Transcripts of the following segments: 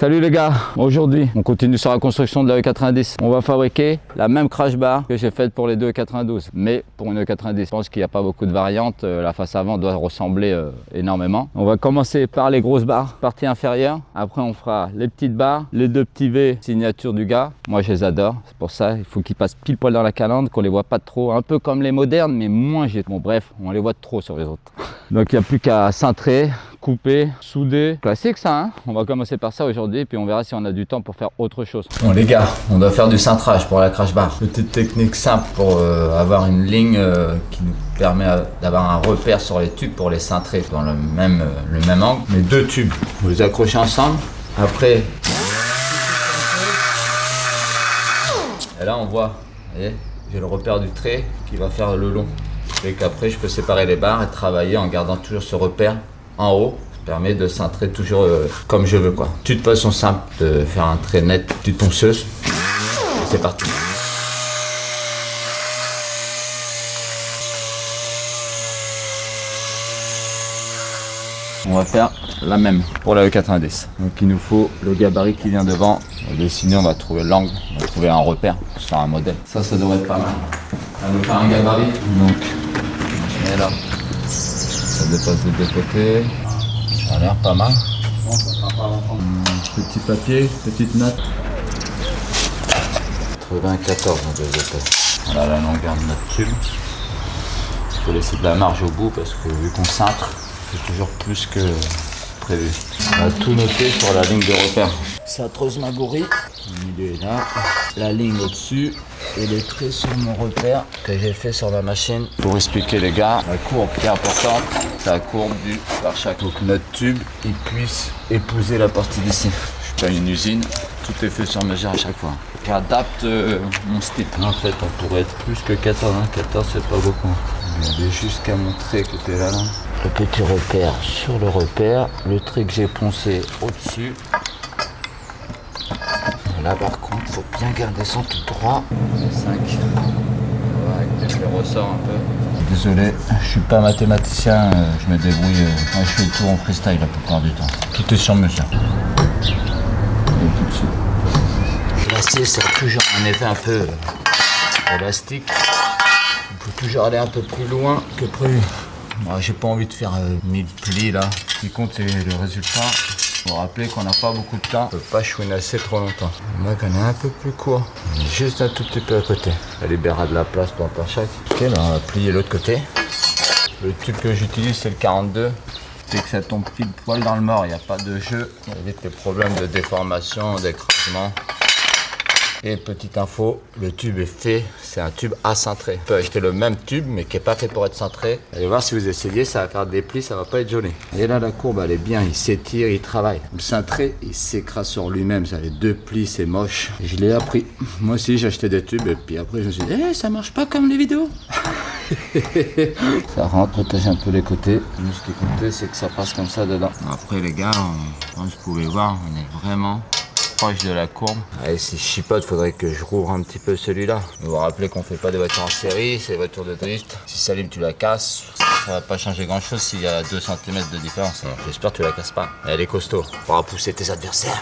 Salut les gars, aujourd'hui on continue sur la construction de la E90. On va fabriquer la même crash bar que j'ai faite pour les deux E92, mais pour une E90. Je pense qu'il n'y a pas beaucoup de variantes, la face avant doit ressembler énormément. On va commencer par les grosses barres, partie inférieure. Après on fera les petites barres, les deux petits V, signature du gars. Moi je les adore, c'est pour ça il faut qu'ils passent pile poil dans la calandre, qu'on les voit pas trop, un peu comme les modernes, mais moins j'ai. Bon bref, on les voit trop sur les autres. Donc il n'y a plus qu'à cintrer, couper, souder. Classique ça, hein. On va commencer par ça aujourd'hui, puis on verra si on a du temps pour faire autre chose. Bon les gars, on doit faire du cintrage pour la crash bar. Petite technique simple pour avoir une ligne qui nous permet d'avoir un repère sur les tubes pour les cintrer dans le même angle. Mais deux tubes, vous les accrochez ensemble. Après, et là on voit, vous voyez, j'ai le repère du trait qui va faire le long. Et qu'après je peux séparer les barres et travailler en gardant toujours ce repère en haut. Ça permet de cintrer toujours comme je veux quoi. Toute façon simple de faire un trait net, petite ponceuse. C'est parti. On va faire la même pour la E90. Donc il nous faut le gabarit qui vient devant. On va dessiner, on va trouver l'angle, on va trouver un repère sur un modèle. Ça devrait être pas mal. On va nous faire un gabarit. Donc et là, ça dépasse des deux côtés. Ça a l'air pas mal. Petit papier, petite note. 94 on devait être. Voilà la longueur de notre tube. Il faut laisser de la marge au bout parce que vu qu'on cintre, c'est toujours plus que prévu. On va tout noter sur la ligne de repère. Cintreuse Maguri, le milieu est là, la ligne au-dessus et les traits sur mon repère que j'ai fait sur ma machine. Pour expliquer les gars, la courbe qui est importante, c'est la courbe du pare-choc. Pour que notre tube il puisse épouser la partie d'ici. Je suis pas une usine, tout est fait sur mesure à chaque fois. J'adapte mon style. En fait, on pourrait être plus que 14, hein. 14 c'est pas beaucoup. J'ai juste qu'à montrer que t'es là. Le petit repère sur le repère, le trait que j'ai poncé au-dessus. Là par contre, faut bien garder son tout droit. 5. Avec les ressorts un peu. Désolé, je suis pas mathématicien, je me débrouille. Moi je fais le tour en freestyle la plupart du temps. Tout est sur mesure. Et tout de suite. L'acier, ça a toujours un effet un peu élastique. Il faut toujours aller un peu plus loin que prévu. Moi, j'ai pas envie de faire 1000 plis là. Ce qui compte, c'est le résultat. Faut rappeler qu'on n'a pas beaucoup de temps. On peut pas chouinasser trop longtemps. Moi, qu'on est un peu plus court. Juste un tout petit peu à côté. Ça libérera de la place pour un chaque. Ok, là, on va plier l'autre côté. Le tube que j'utilise, c'est le 42. Dès que ça tombe pile poil dans le mort, il n'y a pas de jeu. Ça évite les problèmes de déformation, d'écrasement. Et petite info, le tube est fait, c'est un tube à cintrer. On peut acheter le même tube mais qui n'est pas fait pour être cintré. Allez voir si vous essayez, ça va faire des plis, ça va pas être joli. Et là la courbe elle est bien, il s'étire, il travaille. Le cintré, il s'écrase sur lui-même, ça fait deux plis, c'est moche. Et je l'ai appris. Moi aussi j'ai acheté des tubes et puis après je me suis dit, ça marche pas comme les vidéos. Ça rentre, protège un peu les côtés. Nous ce qui comptait c'est que ça passe comme ça dedans. Après les gars, comme vous pouvez voir, on est vraiment proche de la courbe. Allez, si je chipote, faudrait que je rouvre un petit peu celui-là. Vous vous rappelez qu'on fait pas des voitures en série, c'est des voitures de drift. Si ça allume, tu la casses. Ça va pas changer grand chose s'il y a 2 cm de différence. J'espère que tu la casses pas. Elle est costaud. Faudra pousser tes adversaires.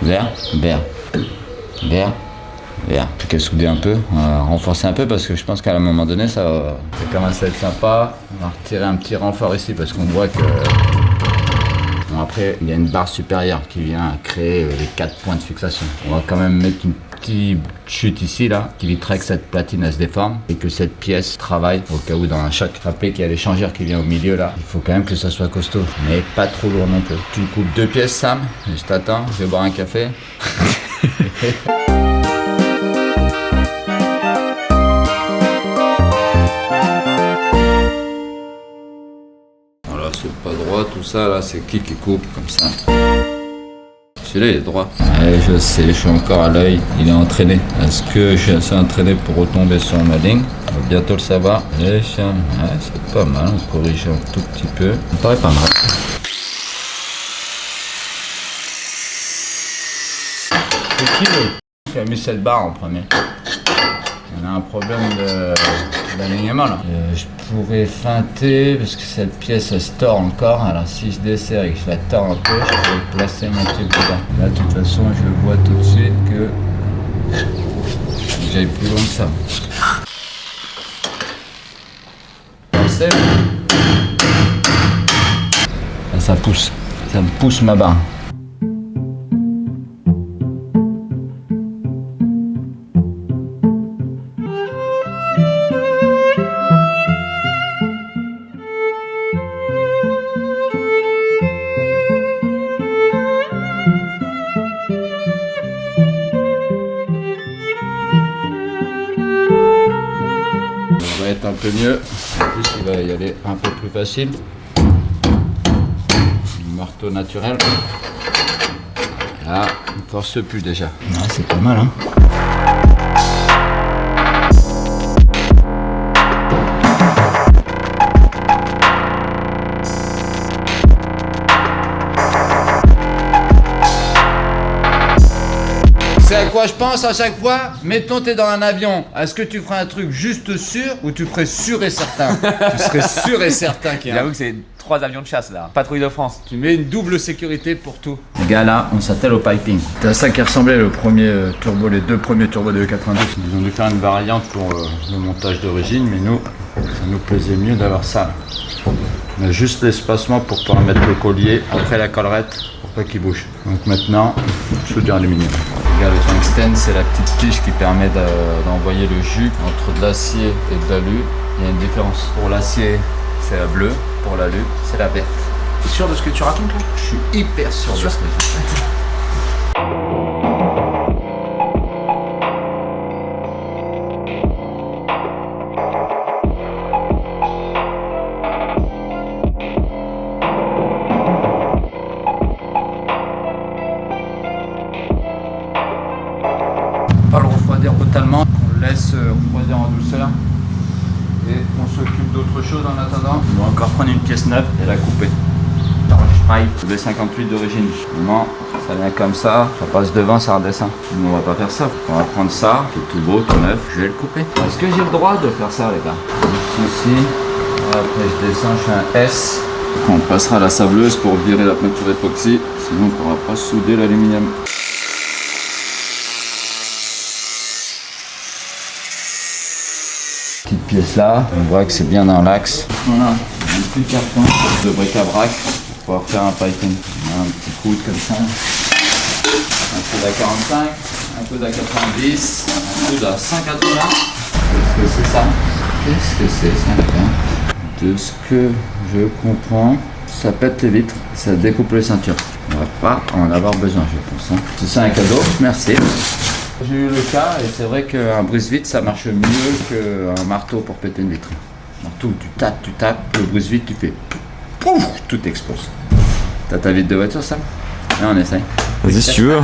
Vert, vert, vert, vert. Plus qu'à souder un peu, on va renforcer un peu parce que je pense qu'à un moment donné ça commence à être sympa. On va retirer un petit renfort ici parce qu'on voit que bon, après il y a une barre supérieure qui vient créer les 4 points de fixation. On va quand même mettre une petite chute ici là qui évitera que cette platine elle se déforme et que cette pièce travaille au cas où dans un choc. Rappelez qu'il y a l'échangeur qui vient au milieu là. Il faut quand même que ça soit costaud mais pas trop lourd non plus. Tu coupes 2 pièces Sam, je t'attends, je vais boire un café. Voilà, c'est pas droit tout ça là, c'est qui coupe comme ça. Celui-là il est droit. Ouais, je sais, je suis encore à l'œil, il est entraîné. Est-ce que je suis assez entraîné pour retomber sur ma ligne? On va bientôt le savoir. Et c'est pas mal, on corrige un tout petit peu. Ça me paraît pas mal. qui a mis cette barre en premier. On a un problème d'alignement là. Je pourrais feinter parce que cette pièce elle se tord encore. Alors si je desserre et que je la tords un peu, je pourrais placer mon tube dedans. Là de toute façon je vois tout de suite que j'aille plus loin que ça. Là, ça pousse. Ça me pousse ma barre. Ça va être un peu mieux. En plus, il va y aller un peu plus facile. Marteau naturel. Là, on ne force plus déjà. Ouais, c'est pas mal, hein. C'est à quoi je pense à chaque fois? Mettons t'es dans un avion, est-ce que tu ferais un truc juste sûr ou tu ferais sûr et certain? Tu serais sûr et certain qu'il y a. J'avoue que c'est 3 avions de chasse là, patrouille de France. Tu mets une double sécurité pour tout. Les gars là, on s'attelle au piping. C'est à ça qui ressemblait le premier turbo, les deux premiers turbos de E90. Ils ont dû faire une variante pour le montage d'origine, mais nous, ça nous plaisait mieux d'avoir ça. On a juste l'espacement pour pouvoir mettre le collier après la collerette pour pas qu'il bouge. Donc maintenant, soudure aluminium. Regarde, le tungstène, c'est la petite tige qui permet d'envoyer le jus entre de l'acier et de l'alu. Il y a une différence. Pour l'acier, c'est la bleue. Pour l'alu, c'est la verte. T'es sûr de ce que tu racontes là? Je suis hyper sûr de ce que je fais. Pas le refroidir totalement, on le laisse refroidir en douceur et on s'occupe d'autre chose en attendant. On va encore prendre une pièce neuve et la couper. Le B58 d'origine. Normalement, ça vient comme ça passe devant, ça redescend. Mais on va pas faire ça. On va prendre ça, qui est tout beau, tout neuf, je vais le couper. Est-ce que j'ai le droit de faire ça les gars? Juste ici, après je descends, je fais un S. On passera à la sableuse pour virer la peinture époxy, sinon on ne pourra pas souder l'aluminium. Petite pièce là, on voit que c'est bien dans l'axe. Voilà, un petit carton de bric-à-brac pour pouvoir faire un piping. On a un petit coude comme ça, un peu d'A45, un peu d'A90, un peu d'A180. Qu'est-ce que c'est ça? Qu'est-ce que c'est ça là-bas? De ce que je comprends, ça pète les vitres, ça découpe les ceintures. On va pas en avoir besoin je pense. Hein. Si c'est un cadeau, merci. J'ai eu le cas et c'est vrai qu'un brise-vitre ça marche mieux qu'un marteau pour péter une vitre. Marteau, tu tapes, le brise-vitre tu fais pouf, tout explose. T'as ta vitre de voiture ça? Là on essaye. Vas-y si tu veux.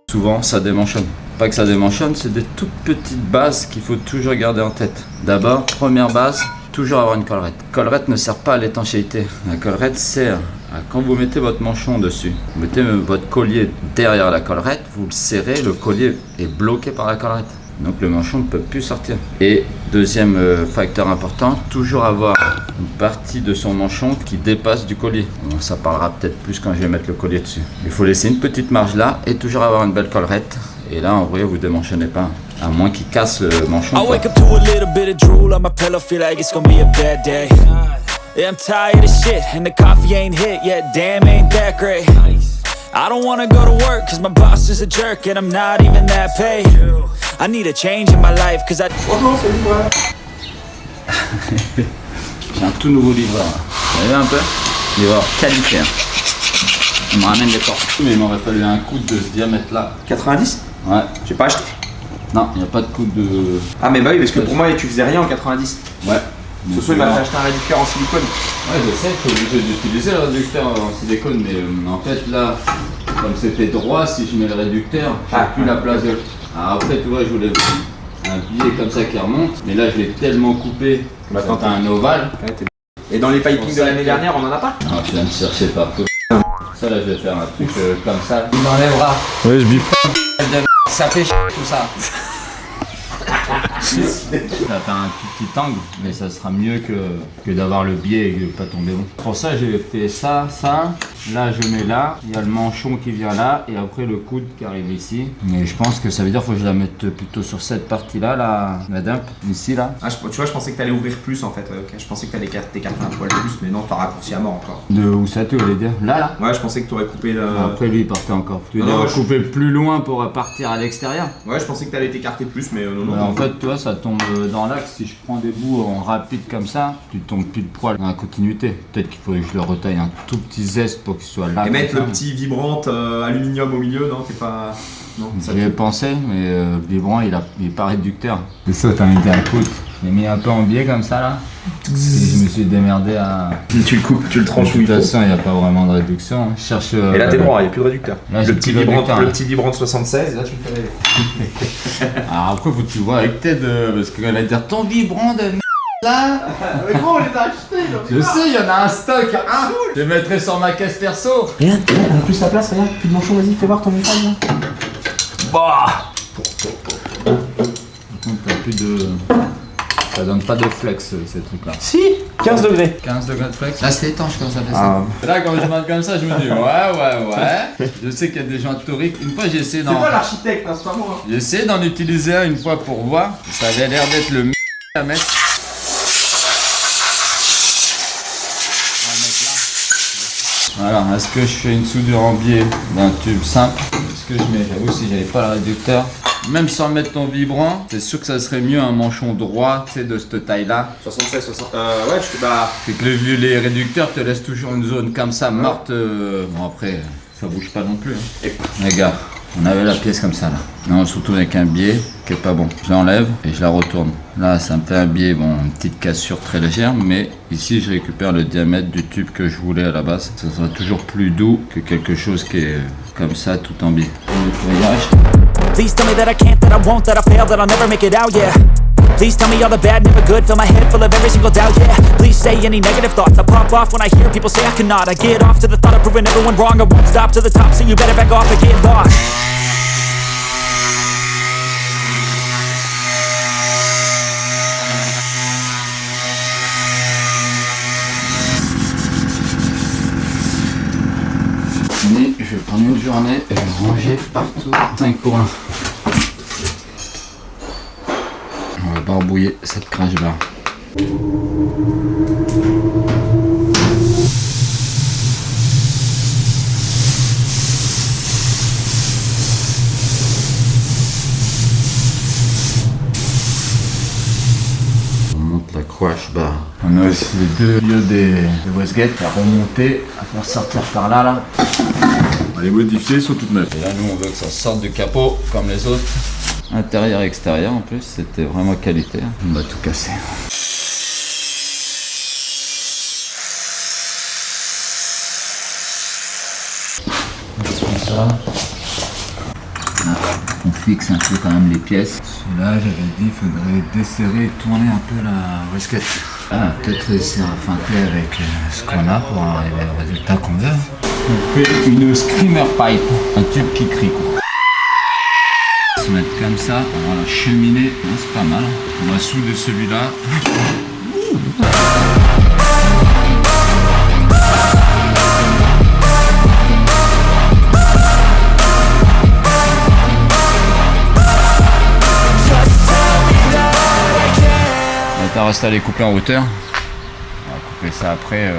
Souvent ça démanchonne. Pas que ça démanchonne, c'est des toutes petites bases qu'il faut toujours garder en tête. D'abord, première base, toujours avoir une collerette. La collerette ne sert pas à l'étanchéité. La collerette sert à quand vous mettez votre manchon dessus, vous mettez votre collier derrière la collerette, vous le serrez, le collier est bloqué par la collerette. Donc le manchon ne peut plus sortir. Et deuxième facteur important, toujours avoir une partie de son manchon qui dépasse du collier. Bon, ça parlera peut-être plus quand je vais mettre le collier dessus. Il faut laisser une petite marge là et toujours avoir une belle collerette. Et là en vrai vous démanchonnez pas. À moins qu'il casse le manchon. I wake up to a little bit of drool on my pillow, feel like it's gonna be a bad day. Yeah, I'm tired of shit, and the coffee ain't hit yet, damn ain't that great. I don't wanna go to work, cause my boss is a jerk, and I'm not even that paid. I need a change in my life, cause I... J'ai un tout nouveau livreur. Vous voyez un peu? Livreur qualité. Il me ramène les portes. Mais il m'aurait fallu un coude de ce diamètre là. 90? Ouais. J'ai pas acheté. Non, il n'y a pas de coude de... Ah mais bah oui, parce que pour moi tu faisais rien en 90. Ouais. Ce soir il m'a fait acheter un réducteur en silicone. Ouais, je sais, je suis obligé d'utiliser le réducteur en silicone, mais en fait là, comme c'était droit, si je mets le réducteur, j'ai plus la place de... Alors après, tu vois, je voulais un billet comme ça qui remonte, mais là je l'ai tellement coupé, Bah, quand t'as un ovale. Et dans les pipings de l'année dernière, on en a pas? Ah, je viens de chercher partout. Ça là, je vais faire un truc comme ça. Il m'enlèvera. Ouais, je bip. Ça fait tout ça. Ça va faire un tout petit angle, mais ça sera mieux que d'avoir le biais et de pas tomber bon. Pour ça, j'ai fait ça. Là, je mets là. Il y a le manchon qui vient là, et après le coude qui arrive ici. Mais je pense que ça veut dire qu'il faut que je la mette plutôt sur cette partie-là, la dump, ici, là. Ah, tu vois, je pensais que t'allais ouvrir plus en fait. Ok. Je pensais que t'allais t'écarter un poil plus, mais non, t'as raccourci à mort encore. De où ça, tu voulais dire? Là. Ouais, je pensais que t'aurais coupé le. Après, lui, il partait encore. Tu veux Non, dire je- couper plus loin pour partir à l'extérieur? Ouais, je pensais que t'allais t'écarter plus, mais non. En fait, tu vois, ça tombe dans l'axe. Si je prends des bouts en rapide comme ça, tu tombes plus de poil dans la continuité. Peut-être qu'il faut que je le retaille un tout petit zeste pour qu'il soit là. Et mettre comme le ça. petit vibrant aluminium au milieu, non, t'es pas. Non, ça J'y ai pensé, mais le vibrant, il est pas réducteur. C'est ça, t'en étais un coup. Je l'ai mis un peu en biais comme ça, là. Et je me suis démerdé à... Tu le coupes, tu le tranches où De il toute faut. façon, il n'y a pas vraiment de réduction. Je cherche... Et là, t'es droit, il n'y a plus de réducteur. Là, j'ai le le petit petit vibrant, réducteur, le là. petit vibrant de 76, là, tu le fais rêver. Alors après, faut que tu vois avec Ted, parce qu'elle va dire ton vibrant de m*** là. Mais gros, on les a achetés, Je sais, il y en a un stock. Je le mettrai sur ma caisse perso. Regarde, on a plus la place, regarde, plus de manchon, vas-y, fais voir ton métal là. Bah Par contre, t'as plus de... Ça donne pas de flex, ces trucs-là. Si 15 degrés. 15 degrés de flex. Là, c'est étanche quand ça fait ça. Ah. Là, quand je monte comme ça, je me dis ouais. Je sais qu'il y a des gens toriques. Une fois, j'ai essayé C'est toi l'architecte, hein, c'est pas moi. J'ai essayé d'en utiliser un une fois pour voir. Ça avait l'air d'être le à mettre. Voilà, est-ce que je fais une soudure en biais d'un tube simple? Est-ce que je mets, j'avoue, si j'avais pas le réducteur, même sans mettre ton vibrant, c'est sûr que ça serait mieux un manchon droit, tu sais, de cette taille-là. 76, 60. Ouais, bah. C'est que les réducteurs te laissent toujours une zone comme ça, morte. Bon, après, ça bouge pas non plus. Hein. Les gars, on avait la pièce comme ça là. Là, on se retrouve avec un biais qui est pas bon. Je l'enlève et je la retourne. Là, ça me fait un biais, bon, une petite cassure très légère, mais ici, je récupère le diamètre du tube que je voulais à la base. Ça sera toujours plus doux que quelque chose qui est comme ça, tout en biais. Le nettoyage. Please tell me that I can't, that I won't, that I fail, that I'll never make it out, yeah. Please tell me all the bad, never good, fill my head full of every single doubt, yeah. Please say any negative thoughts, I pop off when I hear people say I cannot. I get off to the thought of proving everyone wrong, I won't stop to the top, so you better back off and get lost. Mais je vais prendre une journée et ranger partout 5 pour 1. On va barbouiller cette crash bar. On monte la crash bar. On a aussi les deux lieux des Westgate à remonter, à faire sortir par là. Les modifiées sont toutes neuves. Et là, nous, on veut que ça sorte du capot comme les autres. Intérieur et extérieur en plus, c'était vraiment qualité. On va tout casser. Comme ça. Là, on fixe un peu quand même les pièces. Celui-là, j'avais dit, il faudrait desserrer et tourner un peu la wasquette. Ah, peut-être réussir à feinter avec ce qu'on a pour arriver au résultat qu'on veut. On fait une screamer pipe, un tube qui crie quoi. Se mettre comme ça, on va la cheminer, c'est pas mal. On va souder celui-là. On va rester à les couper en hauteur. On va couper ça après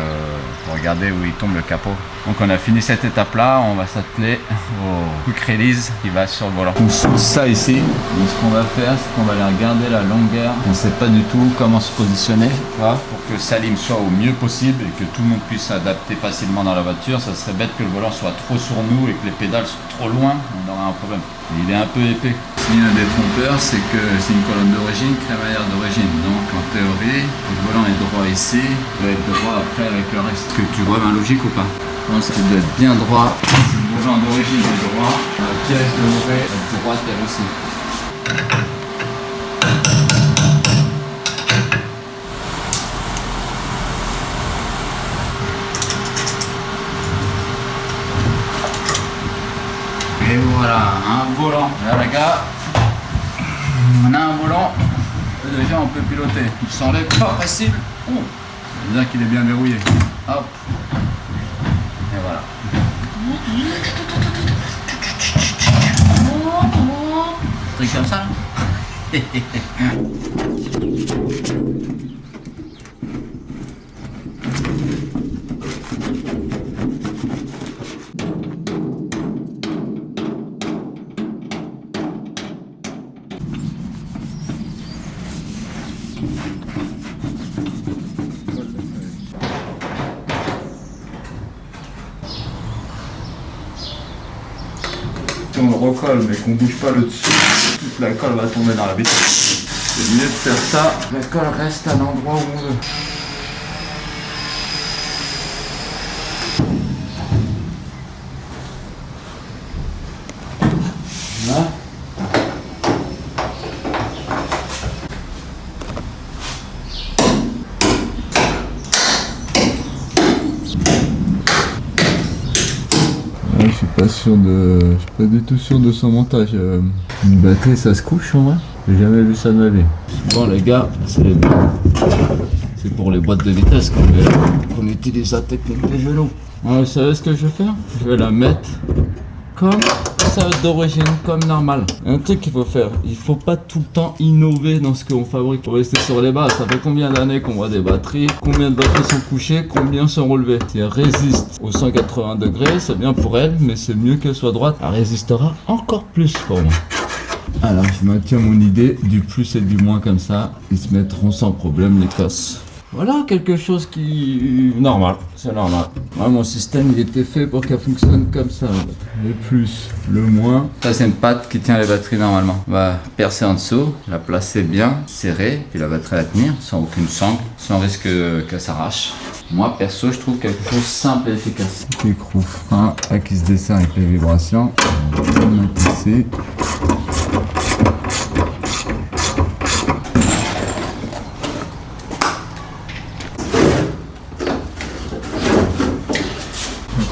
pour regarder où il tombe le capot. Donc on a fini cette étape là, on va s'atteler au quick release qui va sur le volant. On soude ça ici. Donc ce qu'on va faire, c'est qu'on va aller regarder la longueur. On ne sait pas du tout comment se positionner pour que ça lime soit au mieux possible et que tout le monde puisse s'adapter facilement dans la voiture. Ça serait bête que le volant soit trop sur nous et que les pédales soient trop loin, on aura un problème. Et il est un peu épais. S'il y a des trompeurs, c'est que c'est une colonne d'origine, crémaillère d'origine. Donc en théorie, le volant est droit ici, il doit être droit après avec le reste. Est-ce que tu vois ma logique ou pas? Je pense qu'il doit être bien droit. Si le volant d'origine est droit, la pièce devrait être droite elle aussi. Et voilà, un volant. Là les gars, on a un volant. Déjà on peut piloter. Il s'enlève pas facile. Oh, c'est-à-dire qu'il est bien verrouillé. Hop. Et voilà. Un truc comme ça là. Si on le recolle mais qu'on bouge pas le dessus, toute la colle va tomber dans la vitre. C'est mieux de faire ça. La colle reste à l'endroit où on veut. Là. Ouais, je suis pas sûr de. Je suis pas du tout sûr de son montage. Une batterie ça se couche en vrai. J'ai jamais vu ça de ma vie. Bon les gars, c'est pour les boîtes de vitesse qu'on utilise la technique des genoux. Alors, vous savez ce que je vais faire? Je vais la mettre comme ça d'origine, comme normal. Un truc qu'il faut faire, il faut pas tout le temps innover dans ce qu'on fabrique. Pour rester sur les bases, ça fait combien d'années qu'on voit des batteries? Combien de batteries sont couchées? Combien sont relevées? Si elle résiste aux 180 degrés, c'est bien pour elle, mais c'est mieux qu'elle soit droite. Elle résistera encore plus pour moi. Alors je maintiens mon idée du plus et du moins comme ça, ils se mettront sans problème les cosses. Voilà quelque chose qui... normal, c'est normal. Ouais, mon système il était fait pour qu'elle fonctionne comme ça. Le plus, le moins. Ça c'est une patte qui tient les batteries normalement. On va percer en dessous, la placer bien, serrée, puis la batterie va tenir sans aucune sangle, sans risque qu'elle s'arrache. Moi perso je trouve quelque chose de simple et efficace. Écrou frein qui se dessert avec les vibrations. On va le mettre ici.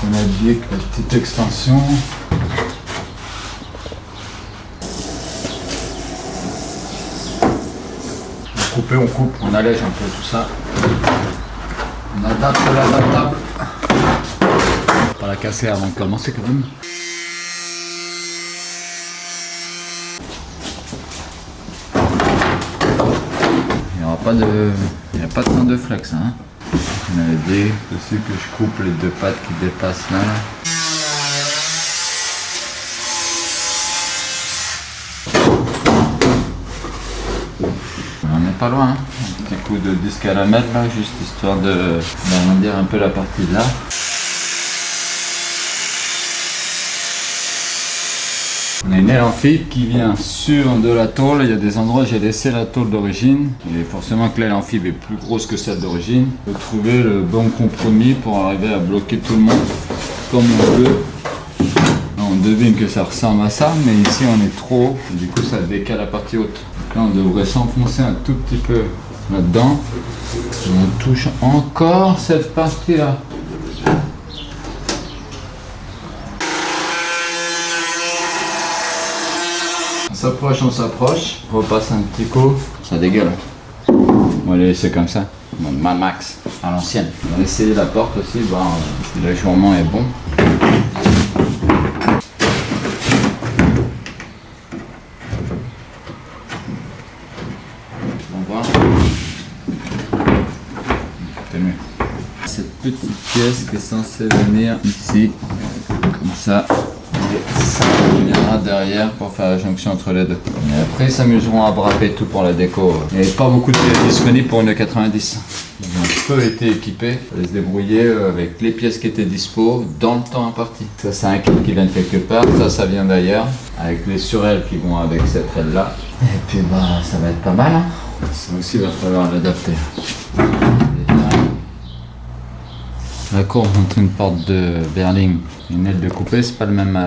On a dit que la petite extension. On coupe, on coupe, on allège un peu tout ça. On adapte l'adaptable. Pas la casser avant de commencer quand même. Il n'y aura pas de. Il n'y a pas de temps de flex hein. On avait dit aussi que je coupe les deux pattes qui dépassent là. On n'est pas loin, hein. Un petit coup de disque à la mettre là, juste histoire d'arrondir un peu la partie de là. On a une aile en fibre qui vient sur de la tôle. Il y a des endroits où j'ai laissé la tôle d'origine. Et forcément que l'aile en fibre est plus grosse que celle d'origine. Il faut trouver le bon compromis pour arriver à bloquer tout le monde comme on veut. On devine que ça ressemble à ça, mais ici on est trop haut. Et du coup ça décale la partie haute. Donc là on devrait s'enfoncer un tout petit peu là-dedans. On touche encore cette partie-là. On s'approche, on repasse un petit coup, ça dégueule. On va les laisser comme ça, bon, max, à l'ancienne. On va essayer la porte aussi, voir si l'ajournement est bon. On voit. C'est mieux. Cette petite pièce qui est censée venir ici, comme ça. Et ça viendra derrière pour faire la jonction entre les deux. Et après ils s'amuseront à braper tout pour la déco. Il n'y avait pas beaucoup de pièces disponibles pour une 90. Ils ont peu été équipés. Il fallait se débrouiller avec les pièces qui étaient dispo dans le temps imparti. Ça c'est un kit qui vient de quelque part, ça vient d'ailleurs. Avec les surailes qui vont avec cette aile là. Et puis bah ça va être pas mal. Hein. Ça aussi il va falloir l'adapter. La courbe entre une porte de berline et une aile de coupé, c'est pas le même.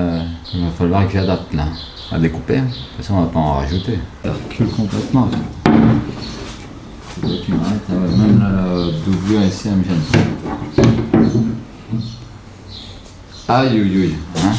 Il va falloir que j'adapte là. À découper, de toute façon on va pas en rajouter. Ça recule complètement. C'est toi qui m'arrête, même la doublure ici elle me gêne. Aïe aïe aïe. Hein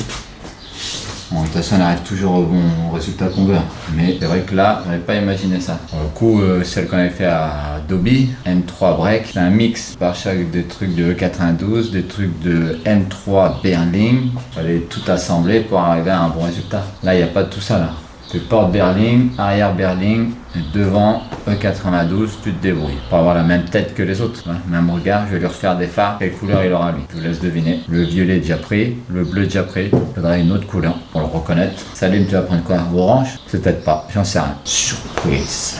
Bon, de toute façon, on arrive toujours au bon résultat qu'on veut. Mais c'est vrai que là, j'avais pas imaginé ça. Pour le coup, celle qu'on avait fait à Dobby, M3 Break, c'est un mix par chaque des trucs de E92, des trucs de M3 Berling. Il fallait tout assembler pour arriver à un bon résultat. Là, il n'y a pas de tout ça là. C'est porte Berling, arrière Berling, et devant E92, tu te débrouilles. Pour avoir la même tête que les autres. Voilà, même regard, je vais lui refaire des phares. Quelle couleur il aura lui? Je vous laisse deviner. Le violet déjà pris, le bleu déjà pris. Il faudra une autre couleur pour le reconnaître. Salim, tu vas prendre quoi? Orange? C'est peut-être pas, j'en sais rien. Surprise.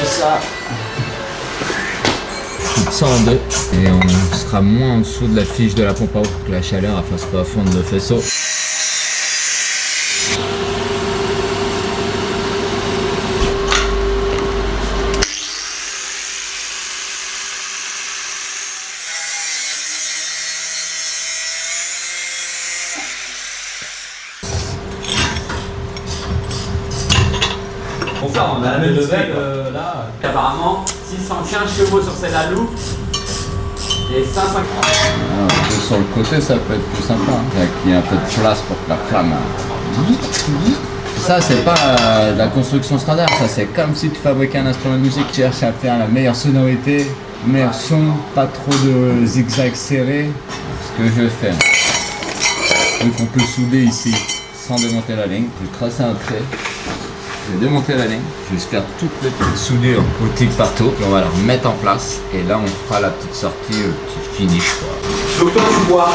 Ça 102 et on sera moins en dessous de la fiche de la pompe à eau pour que la chaleur ne fasse pas fondre le faisceau. Bon, ça, on a la même level là. Apparemment, 615 chevaux sur celle à loup et 550. Sur le côté, ça peut être plus sympa. Hein. Il y a un peu de place pour que la flamme. Ça, c'est pas la construction standard. Ça, c'est comme si tu fabriquais un instrument de musique. Tu cherches à faire la meilleure sonorité, meilleur son, pas trop de zigzags serrés. Ce que je fais. Donc, on peut souder ici sans démonter la ligne. Je vais tracer un trait. Je vais démonter la ligne, je vais faire toutes les petites soudures optiques partout, puis on va la remettre en place, et là on fera la petite sortie, petit finish quoi. Donc toi tu bois,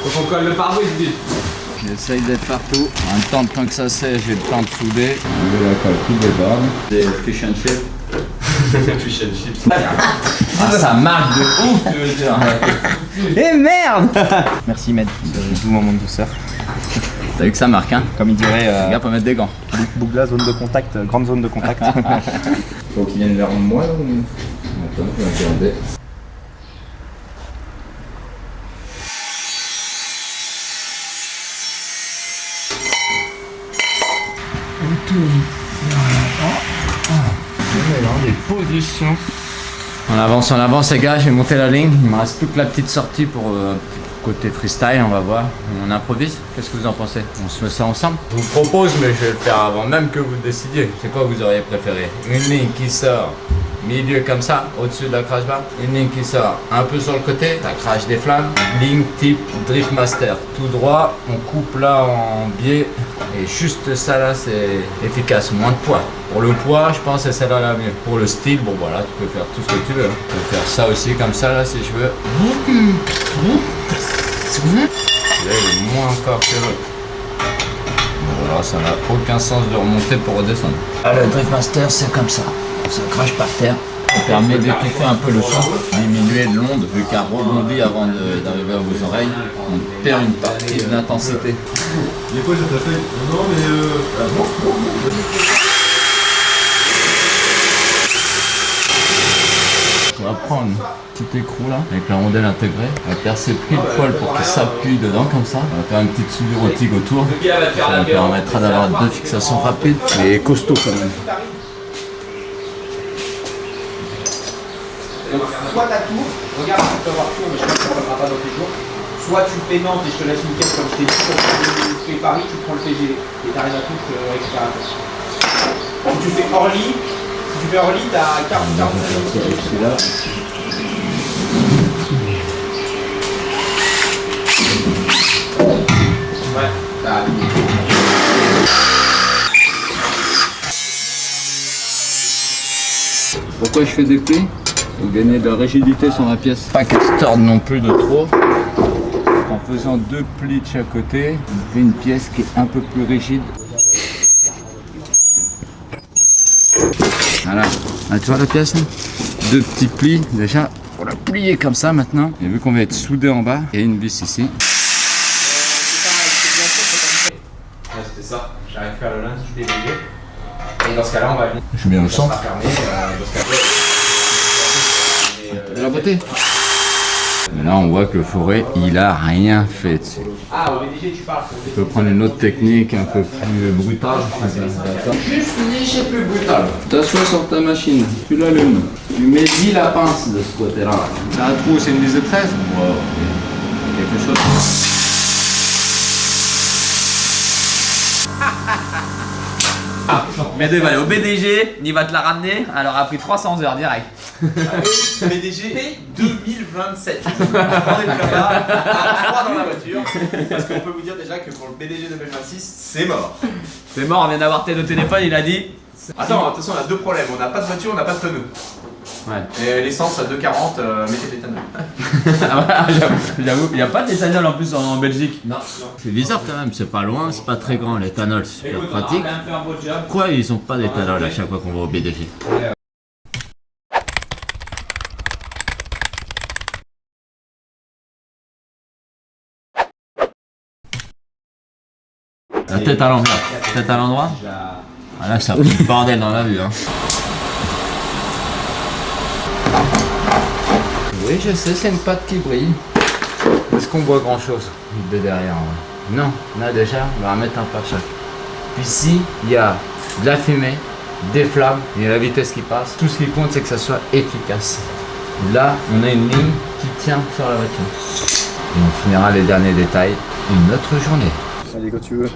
quand on colle le pare-brise vite. J'essaye d'être partout, en même temps, tant que ça sèche, j'ai le temps de souder. On met la colle qui déborde. Des fish and chips. Fish and chips. Ah, ça marque de ouf, tu veux dire. Eh merde. Merci Med, doux moment de douceur. T'as vu que ça marque, hein? Comme il dirait. Les gars, faut mettre des gants. Bougla, zone de contact, grande zone de contact. Faut qu'il vienne vers moi ou... Attends, je vais regarder. Les positions. On avance les gars, j'ai monté la ligne. Il me reste plus que la petite sortie pour côté freestyle, on va voir. On improvise. Qu'est-ce que vous en pensez? On se fait ça ensemble? Je vous propose, mais je vais le faire avant même que vous décidiez. C'est quoi vous auriez préféré? Une ligne qui sort milieu comme ça, au-dessus de la crash bar. Une ligne qui sort un peu sur le côté, ça crache des flammes. Ligne type Drift Master. Tout droit, on coupe là en biais. Et juste ça là, c'est efficace, moins de poids. Pour le poids, je pense que c'est celle-là la mieux. Pour le style, bon voilà, tu peux faire tout ce que tu veux. Hein. Tu peux faire ça aussi comme ça là si je veux. Là, il est moins encore que l'autre. Voilà, ça n'a aucun sens de remonter pour redescendre. Ah, le Drift Master, c'est comme ça. Ça crache par terre. Ça permet d'étouffer un peu le son, diminuer l'onde, vu qu'elle rebondit avant d'arriver à vos oreilles. On perd une partie de l'intensité. Des fois, je t'appelle. Non, mais On va prendre un petit écrou là, avec la rondelle intégrée. On va percer pile poil pour qu'il s'appuie dedans comme ça. On va faire une petite soudure optique autour. Ça nous permettra d'avoir deux fixations rapides, mais costauds quand même. Soit t'as tout, regarde, tu peux avoir tout, mais je pense que ça ne passera pas dans tes jours. Soit tu fais Nantes et je te laisse une caisse comme je t'ai dit, soit tu fais Paris, tu prends le TGV et t'arrives à tout récupérateur. Si tu fais Orly, t'as 45 minutes. Ouais, t'as Pourquoi je fais des plis? Pour gagner de la rigidité sur la pièce. Pas qu'elle se torde non plus de trop. En faisant deux plis de chaque côté, on fait une pièce qui est un peu plus rigide. Voilà. Ah, tu vois la pièce là? Deux petits plis déjà. Pour la plier comme ça maintenant. Et vu qu'on va être soudé en bas, il y a une vis ici. Ouais, c'était ça. J'ai récupéré le lundi, je déverrouillé. Et dans ce cas-là, on va venir. Je mets au centre. Fermé, De la beauté. Mais là, on voit que le fourré, il a rien fait dessus. Ah, au BDG, tu parles. Je peux prendre une autre technique un peu plus brutale. Juste une léger plus brutale. T'assois sur ta machine, tu l'allumes. Tu mets 10 la pince de ce côté-là. T'as un trou, c'est une 10 de 13. Wow, quelque chose. Mais il va aller au BDG, il va te la ramener, alors a pris 300 heures direct. BDG 2027. Rendez-vous là-bas, à 3 dans la voiture. Parce qu'on peut vous dire déjà que pour le BDG 2026, c'est mort. C'est mort, on vient d'avoir tel au téléphone, il a dit. Attends, attention, on a deux problèmes. On n'a pas de voiture, on n'a pas de tonneau. Ouais. Et l'essence à 2,40, mettez de l'éthanol. J'avoue, il n'y a pas d'éthanol en plus en Belgique. Non. C'est bizarre quand même, c'est pas loin, c'est pas très grand. L'éthanol, c'est super Écoute, pratique. on a quand même fait un beau job. Pourquoi ils ont pas d'éthanol à chaque fois qu'on va au BDG? La tête à l'envers. Tête à l'endroit. Ah là, ça fout le bordel dans la vue. Hein. Oui, je sais, c'est une pâte qui brille. Est-ce qu'on voit grand chose de derrière? Non, là déjà, on va remettre un pare-choc. Puis ici, il y a de la fumée, des flammes, il y a la vitesse qui passe. Tout ce qui compte, c'est que ça soit efficace. Là, on a une ligne qui tient sur la voiture. Et on finira les derniers détails une autre journée. Allez, quand tu veux.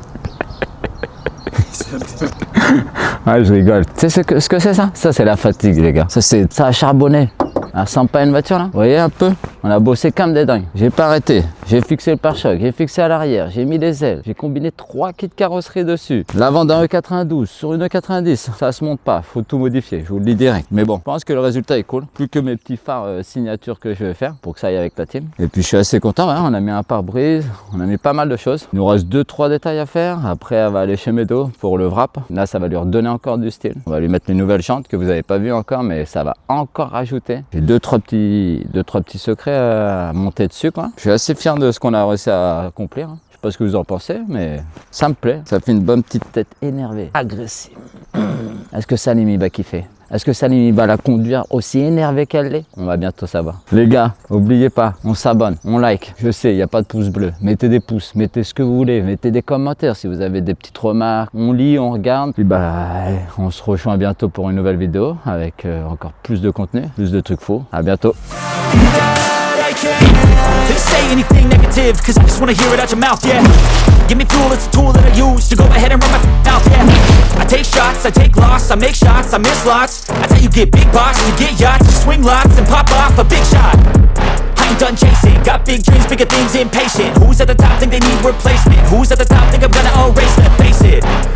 Ouais, je rigole. Tu sais ce que c'est ça? Ça, c'est la fatigue, les gars. Ça a charbonné. Ça ressemble pas à une voiture là? Vous voyez un peu? On a bossé comme des dingues. J'ai pas arrêté. J'ai fixé le pare-choc, j'ai fixé à l'arrière, j'ai mis les ailes, j'ai combiné 3 kits carrosserie dessus. L'avant d'un E92 sur une E90, ça se monte pas, faut tout modifier, je vous le dis direct. Mais bon, je pense que le résultat est cool. Plus que mes petits phares signature que je vais faire pour que ça aille avec la team. Et puis je suis assez content, hein. On a mis un pare-brise, on a mis pas mal de choses. Il nous reste 2-3 détails à faire. Après, elle va aller chez Medo pour le wrap. Là, ça va lui redonner encore du style. On va lui mettre les nouvelles jantes que vous n'avez pas vues encore, mais ça va encore rajouter. J'ai 2-3 petits secrets à monter dessus, quoi. Je suis assez fier de ce qu'on a réussi à accomplir. Je sais pas ce que vous en pensez, mais ça me plaît. Ça fait une bonne petite tête énervée, agressive. Est-ce que Salim il va kiffer? Est-ce que Salim il va la conduire aussi énervée qu'elle l'est? On va bientôt savoir. Les gars, n'oubliez pas, on s'abonne, on like. Je sais, il n'y a pas de pouce bleu. Mettez des pouces, mettez ce que vous voulez, mettez des commentaires si vous avez des petites remarques. On lit, on regarde. Puis on se rejoint bientôt pour une nouvelle vidéo avec encore plus de contenu, plus de trucs faux. À bientôt. They say anything negative, cause I just wanna hear it out your mouth, yeah. Give me fuel, it's a tool that I use to go ahead and run my mouth, yeah. I take shots, I take loss, I make shots, I miss lots. That's how you get big box, you get yachts, you swing lots and pop off a big shot. I ain't done chasing, got big dreams, bigger things, impatient. Who's at the top think they need replacement? Who's at the top think I'm gonna erase them?